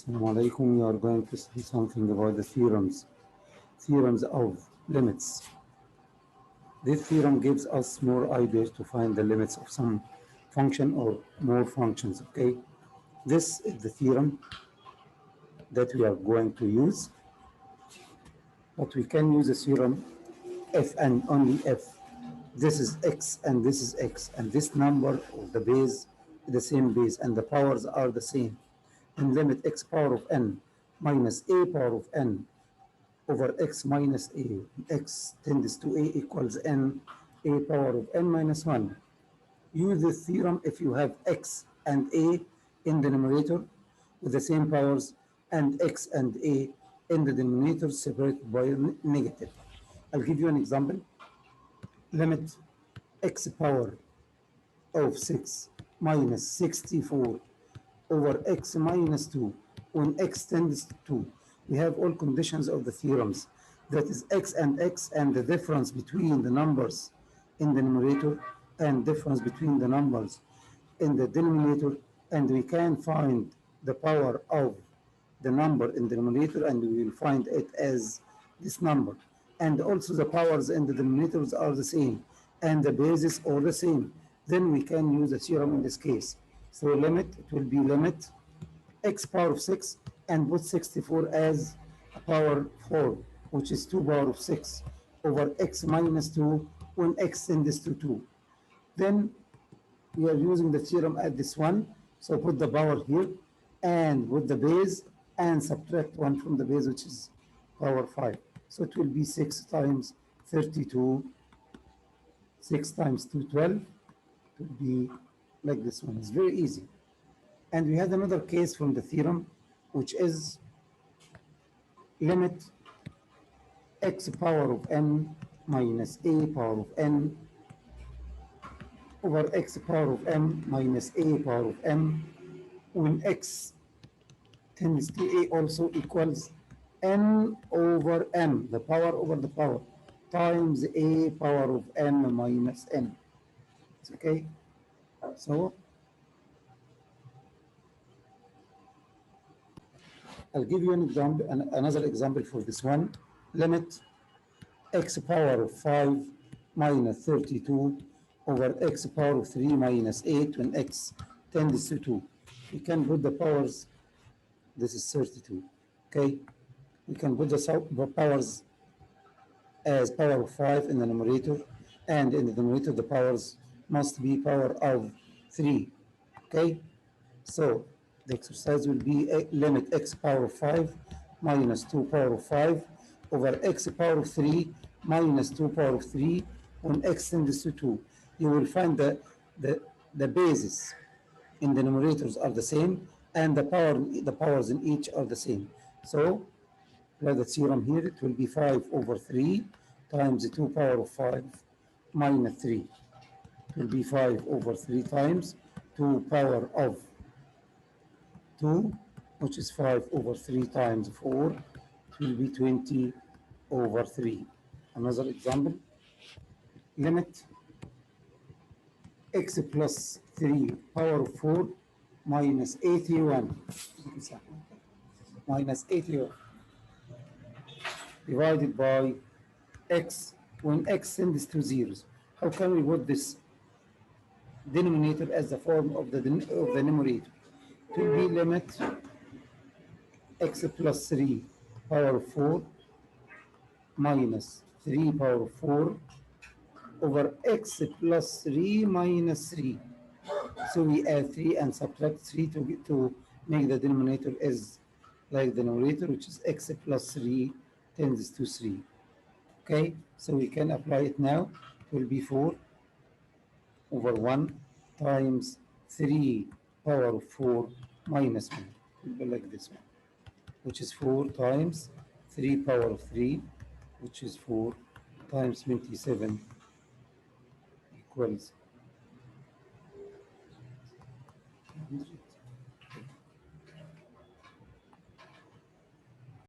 Assalamu alaikum. We are going to see something about the theorems of limits. This theorem gives us more ideas to find the limits of some function or more functions, okay? This is the theorem that we are going to use, but we can use the theorem if and only if this is x and this is x, and this number or the base is the same base and the powers are the same, and limit x power of n minus a power of n over x minus a, x tends to a equals n, a power of n minus 1. Use this theorem if you have x and a in the numerator with the same powers and x and a in the denominator separated by negative. I'll give you an example. Limit x power of 6 minus 64 over x minus 2 when x tends to 2. We have all conditions of the theorems. That is x and the difference between the numbers in the numerator and difference between the numbers in the denominator, and we can find the power of the number in the numerator and we will find it as this number. And also the powers in the denominators are the same and the bases are the same. Then we can use the theorem in this case. So limit, it will be limit x power of 6 and put 64 as power 4, which is 2 power of 6 over x minus 2 when x tends to 2. Then we are using the theorem at this one. So put the power here and with the base and subtract 1 from the base, which is power 5. So it will be 6 times 32, 6 times 2, 12. It will be like this one. It's very easy. And we had another case from the theorem, which is limit x power of n minus a power of n over x power of m minus a power of m when x tends to a also equals n over m, the power over the power, times a power of n minus n. It's okay? So I'll give you an example, another example for this one. Limit x power of 5 minus 32 over x power of 3 minus 8 when x tends to 2. We can put the powers, this is 32, okay? We can put the powers as power of 5 in the numerator, and in the denominator the powers must be power of 3, okay? So the exercise will be limit x power of 5 minus 2 power of 5 over x power of 3 minus 2 power of 3 when x tends to 2. You will find the bases in the numerators are the same and the powers in each are the same. So apply the theorem here. It will be 5 over 3 times 2 power of 5 minus 3. It will be 5 over 3 times 2 power of 2, which is 5 over 3 times 4. It will be 20 over 3. Another example. Limit x plus 3 power of 4 minus 81 minus 81 divided by x when x tends to zeros. How can we put this denominator as the form of the numerator? It will be limit x plus 3 power of 4 minus 3 power of 4 over x plus 3 minus 3. So we add 3 and subtract 3 to make the denominator as like the numerator, which is x plus 3 tends to 3. Okay, so we can apply it now. It will be 4 over 1 times 3 power of 4 minus 1. It will be like this one, which is 4 times 3 power of 3, which is 4 times 27 equals